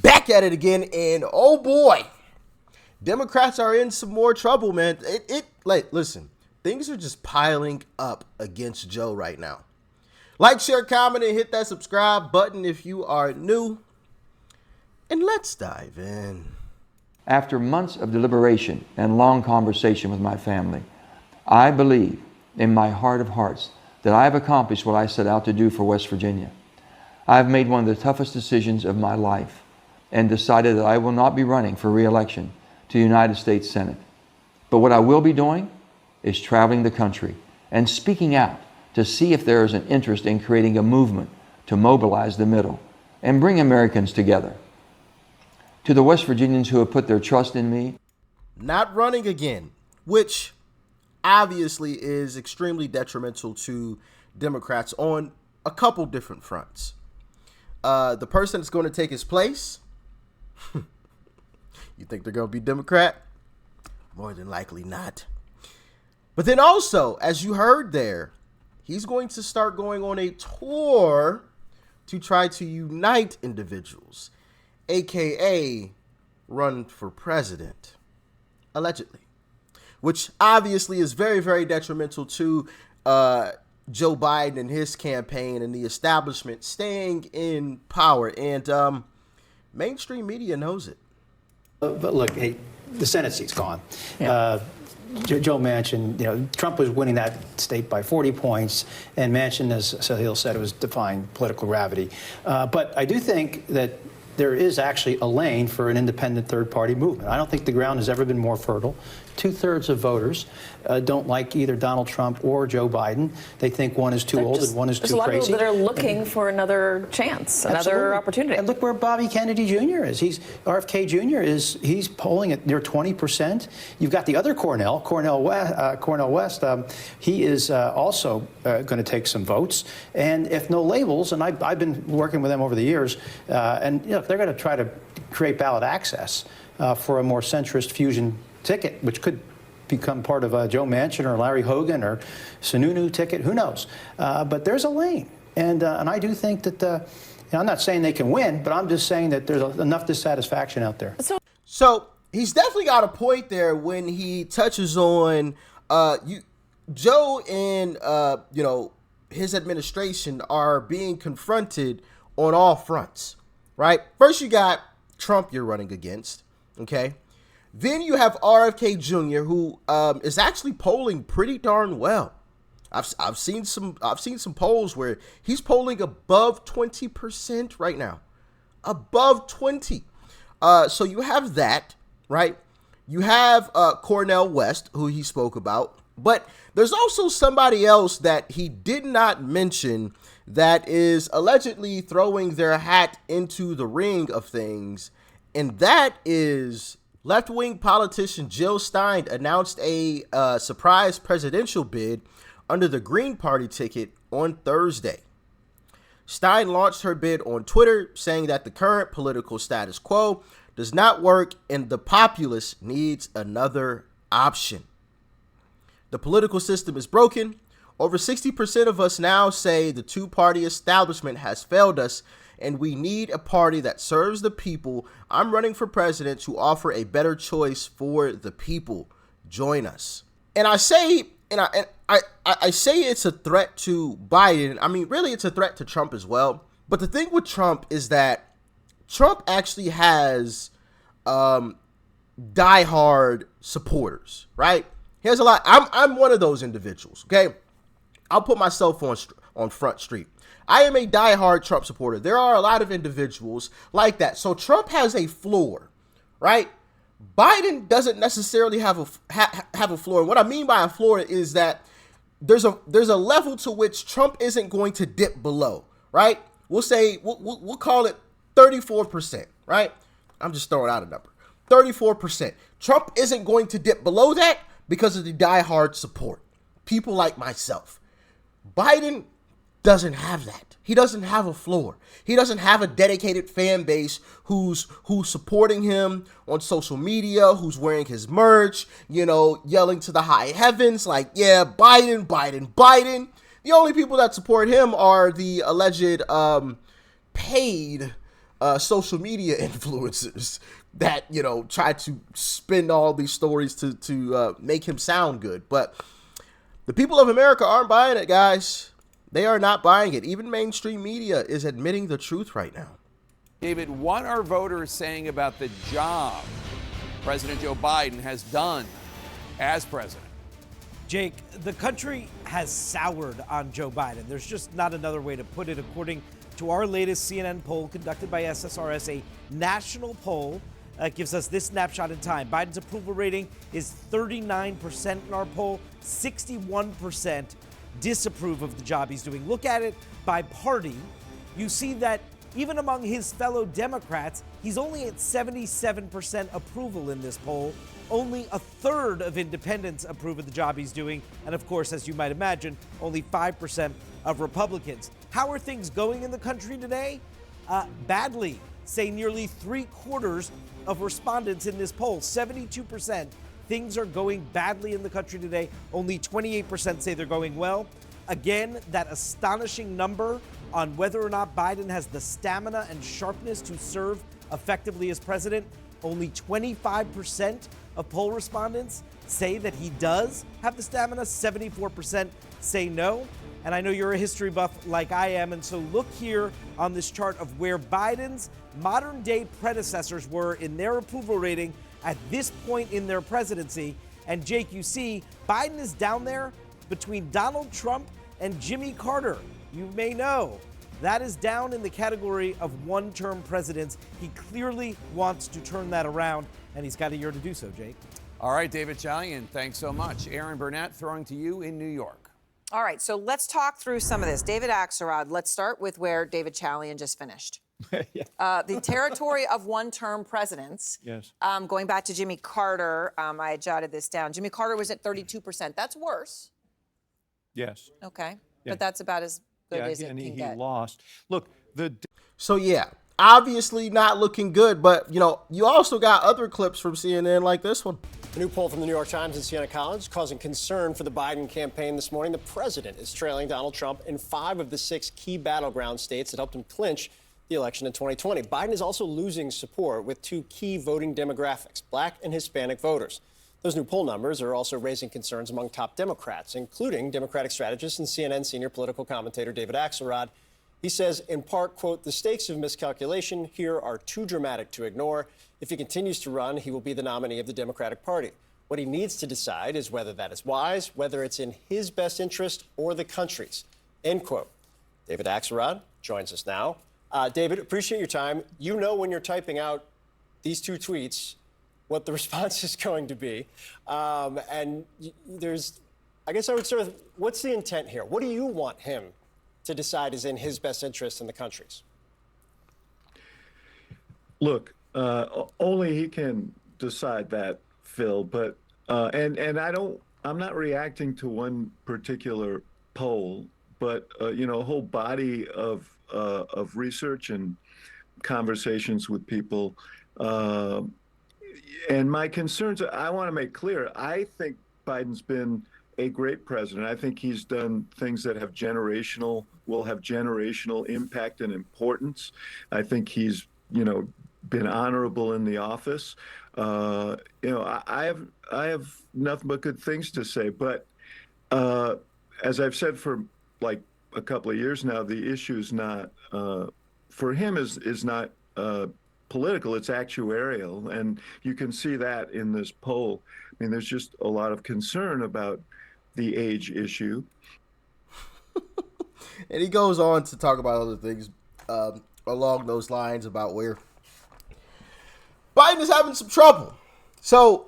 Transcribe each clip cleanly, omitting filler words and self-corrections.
Back at it again, and oh boy, Democrats are in some more trouble, man. Listen, things are just piling up against Joe right now. Like, share, comment, and hit that subscribe button if you are new. And let's dive in. After months of deliberation and long conversation with my family, I believe in my heart of hearts that I have accomplished what I set out to do for West Virginia. I have made one of the toughest decisions of my life and decided that I will not be running for re-election to the United States Senate. But what I will be doing is traveling the country and speaking out to see if there is an interest in creating a movement to mobilize the middle and bring Americans together. To the West Virginians who have put their trust in me, not running again, which obviously is extremely detrimental to Democrats on a couple different fronts. The person that's going to take his place, you think they're going to be Democrat? More than likely not. But then also, as you heard there, he's going to start going on a tour to try to unite individuals, aka run for president, allegedly, which obviously is very, very detrimental to Joe Biden and his campaign and the establishment staying in power. And mainstream media knows it. But look, hey, the Senate seat's gone. Yeah. Joe Manchin, Trump was winning that state by 40 points, and Manchin, as Sahil said, it was defying political gravity. But I do think that there is actually a lane for an independent third-party movement. I don't think the ground has ever been more fertile. 2/3 of voters don't like either Donald Trump or Joe Biden. They think one is too old and one is too crazy. There's a lot of people that are looking for another chance, another opportunity. And look where Bobby Kennedy Jr. is. RFK Jr. He's polling at near 20%. You've got the other Cornell West. He is also going to take some votes. And if no labels, and I've been working with them over the years, and they're going to try to create ballot access for a more centrist fusion ticket, which could become part of Joe Manchin or Larry Hogan or Sununu ticket, who knows? But there's a lane. And I do think that, I'm not saying they can win, but I'm just saying that there's enough dissatisfaction out there. So he's definitely got a point there when he touches on Joe and, his administration are being confronted on all fronts, right? First, you got Trump you're running against, okay? Then you have RFK Jr., who is actually polling pretty darn well. I've seen some polls where he's polling above 20% right now, above 20. So you have that, right? You have Cornell West, who he spoke about, but there's also somebody else that he did not mention that is allegedly throwing their hat into the ring of things, and that is left-wing politician Jill Stein announced a surprise presidential bid under the Green Party ticket on Thursday. Stein launched her bid on Twitter, saying that the current political status quo does not work and the populace needs another option. The political system is broken. Over 60% of us now say the two-party establishment has failed us, and we need a party that serves the people. I'm running for president to offer a better choice for the people. Join us. And I say, I say it's a threat to Biden. I mean, really, it's a threat to Trump as well. But the thing with Trump is that Trump actually has diehard supporters, right? He has a lot. I'm one of those individuals, okay? I'll put myself on Front Street. I am a diehard Trump supporter. There are a lot of individuals like that. So Trump has a floor, right? Biden doesn't necessarily have a floor. And what I mean by a floor is that there's a level to which Trump isn't going to dip below, right? We'll say we'll call it 34%, right? I'm just throwing out a number. 34%. Trump isn't going to dip below that because of the diehard support. People like myself. Biden doesn't have that. He doesn't have a floor. He doesn't have a dedicated fan base who's supporting him on social media, who's wearing his merch, yelling to the high heavens like, yeah, Biden, Biden, Biden. The only people that support him are the alleged paid social media influencers that, you know, try to spin all these stories to make him sound good. But the people of America aren't buying it, guys. They are not buying it. Even mainstream media is admitting the truth right now. David, what are voters saying about the job President Joe Biden has done as president? Jake, the country has soured on Joe Biden. There's just not another way to put it. According to our latest CNN poll conducted by SSRS, a national poll gives us this snapshot in time. Biden's approval rating is 39% in our poll, 61% disapprove of the job he's doing. Look at it by party. You see that even among his fellow Democrats, he's only at 77% approval in this poll. Only a third of independents approve of the job he's doing. And of course, as you might imagine, only 5% of Republicans. How are things going in the country today? Badly, say nearly 3/4 of respondents in this poll, 72%. Things are going badly in the country today. Only 28% say they're going well. Again, that astonishing number on whether or not Biden has the stamina and sharpness to serve effectively as president. Only 25% of poll respondents say that he does have the stamina. 74% say no. And I know you're a history buff like I am. And so look here on this chart of where Biden's modern day predecessors were in their approval rating at this point in their presidency. And Jake, you see Biden is down there between Donald Trump and Jimmy Carter. You may know that is down in the category of one-term presidents. He clearly wants to turn that around, and he's got a year to do so, Jake. All right, David Chalian, thanks so much. Aaron Burnett throwing to you in New York. All right, so let's talk through some of this. David Axelrod, let's start with where David Chalian just finished. Yeah. The territory of one-term presidents. Yes. Going back to Jimmy Carter, I had jotted this down. Jimmy Carter was at 32%. That's worse. Yes. Okay. Yeah. But that's about as good as it and can he get. lost. Look, So yeah, obviously not looking good, but you know, you also got other clips from CNN like this one. A new poll from the New York Times and Siena College causing concern for the Biden campaign this morning. The president is trailing Donald Trump in 5 of the 6 key battleground states that helped him clinch the election in 2020. Biden is also losing support with 2 key voting demographics, Black and Hispanic voters. Those new poll numbers are also raising concerns among top Democrats, including Democratic strategist and CNN senior political commentator David Axelrod. He says, in part, quote, the stakes of miscalculation here are too dramatic to ignore. If he continues to run, he will be the nominee of the Democratic Party. What he needs to decide is whether that is wise, whether it's in his best interest or the country's, end quote. David Axelrod joins us now. David, appreciate your time. You know when you're typing out these 2 tweets what the response is going to be. And there's, I guess I would start with, what's the intent here? What do you want him to decide is in his best interest in the country's? Look, only he can decide that, Phil. But I'm not reacting to one particular poll, but you know, a whole body of research and conversations with people. And my concerns, I want to make clear, I think Biden's been a great president. I think he's done things that will have generational impact and importance. I think he's, you know, been honorable in the office. You know, I have nothing but good things to say. But as I've said for like a couple of years now, the issue is not for him is not political, it's actuarial. And you can see that in this poll. I mean, there's just a lot of concern about the age issue. And he goes on to talk about other things along those lines about where Biden is having some trouble. So,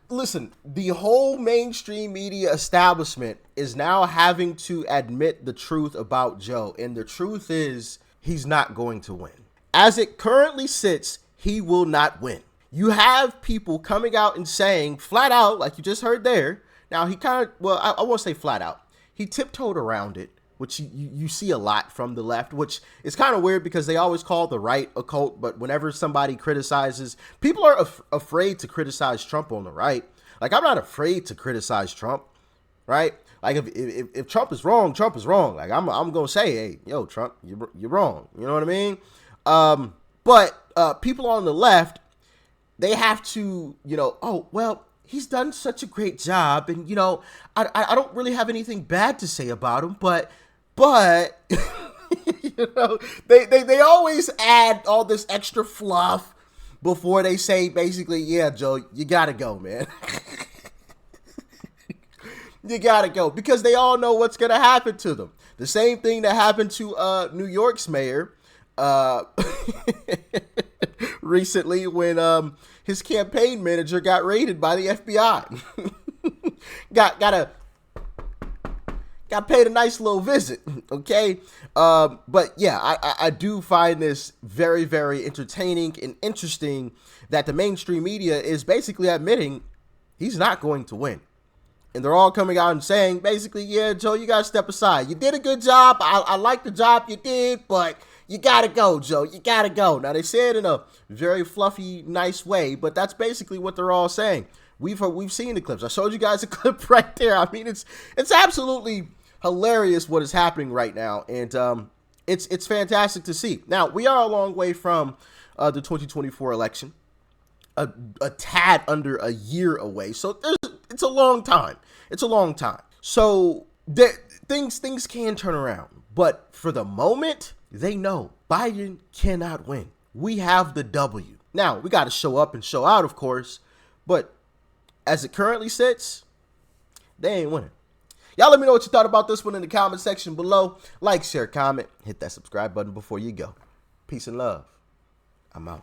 listen, the whole mainstream media establishment is now having to admit the truth about Joe. And the truth is he's not going to win. As it currently sits, he will not win. You have people coming out and saying flat out, like you just heard there. Now, he kind of, well, I won't say flat out. He tiptoed around it, which you see a lot from the left, which is kind of weird because they always call the right a cult. But whenever somebody criticizes, people are afraid to criticize Trump on the right. Like, I'm not afraid to criticize Trump, right? Like, if Trump is wrong, Trump is wrong. Like, I'm going to say, hey, yo, Trump, you're wrong. You know what I mean? But people on the left, they have to, oh, well, he's done such a great job. And, I don't really have anything bad to say about him, but they always add all this extra fluff before they say basically, yeah, Joe, you got to go, man. You got to go, because they all know what's going to happen to them. The same thing that happened to New York's mayor recently when his campaign manager got raided by the FBI. got paid a nice little visit, okay? But yeah, I do find this very, very entertaining and interesting that the mainstream media is basically admitting he's not going to win. And they're all coming out and saying, basically, yeah, Joe, you got to step aside. You did a good job. I like the job you did, but you got to go, Joe. You got to go. Now, they say it in a very fluffy, nice way, but that's basically what they're all saying. We've seen the clips. I showed you guys a clip right there. I mean, it's absolutely hilarious what is happening right now, and it's fantastic to see. Now, we are a long way from the 2024 election, a tad under a year away, so it's a long time. It's a long time. So things can turn around, but for the moment, they know Biden cannot win. We have the W. Now, we got to show up and show out, of course, but as it currently sits, they ain't winning. Y'all let me know what you thought about this one in the comment section below. Like, share, comment, hit that subscribe button before you go. Peace and love. I'm out.